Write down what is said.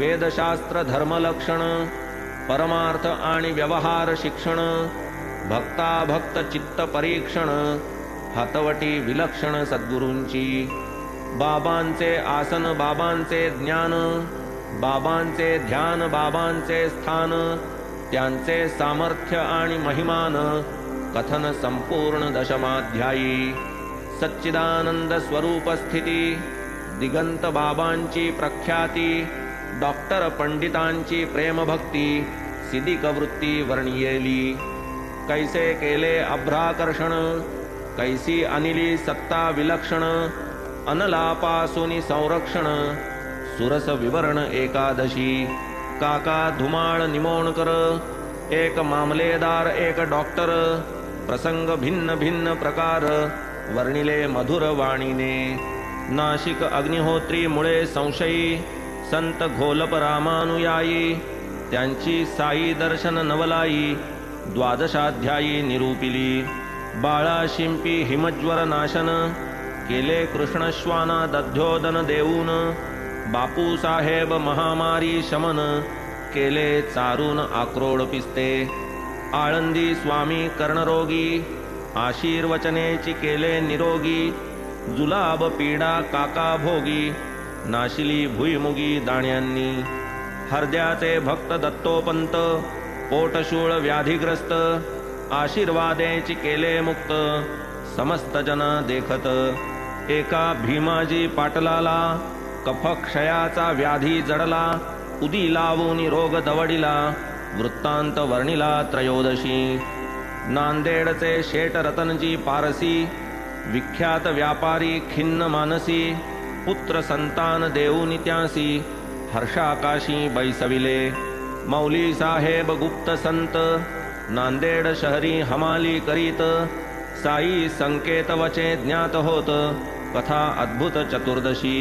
वेदशास्त्र धर्मलक्षण परमार्थ आणि व्यवहार शिक्षण भक्ता भक्त चित्त परीक्षण हातवटी विलक्षण सद्गुरूंची बाबांचे आसन बाबांचे ज्ञान बाबांचे ध्यान बाबांचे स्थान त्यांचे सामर्थ्य आणि महिमान कथन संपूर्ण दशमाध्यायी सच्चिदानंद स्वरूप स्थिती दिगंत बाबांची प्रख्याती डॉक्टर पंडितांची प्रेमभक्ती सिद्धिक वृत्ती वर्णियेली कैसे केले अभ्राकर्षण कैसी अनिली सत्ता विलक्षण अनलापासूनी संरक्षण सुरस विवरण एकादशी काका धुमाळ निमोणकर एक मामलेदार एक डॉक्टर प्रसंग भिन्न भिन्न प्रकार वर्णिले मधुर वाणीने नाशिक अग्निहोत्री मुळे संशयी संत घोलप रामानुयायी त्यांची साई दर्शन नवलाई द्वादशाध्यायी निरूपिली बाळा शिंपी हिमज्वर नाशन केले कृष्णश्वाना दध्योदन देऊन बापू साहेब महामारी शमन केले चारून आक्रोड पिस्ते आळंदी स्वामी कर्णरोगी आशीर्वचनेची केले निरोगी जुलाब पीडा काका भोगी नाशिली भुईमुगी दाण्यांनी हरद्याचे भक्त दत्तोपंत पोटशूळ व्याधिग्रस्त आशीर्वादेची केले मुक्त समस्त जन देखत एका भीमाजी पाटलाला कफक्षयाचा व्याधी जडला उदी लावून रोग दवडिला वृत्तांत वर्णिला त्रयोदशी नांदेडचे शेठ रतनजी पारसी विख्यात व्यापारी खिन्न मानसी पुत्र संतान देऊनी त्यासी हर्षाकाशी बैसविले मौली साहेब गुप्त संत नांदेड शहरी हमाली करीत साई संकेत वचे ज्ञात होत कथा अद्भुत चतुर्दशी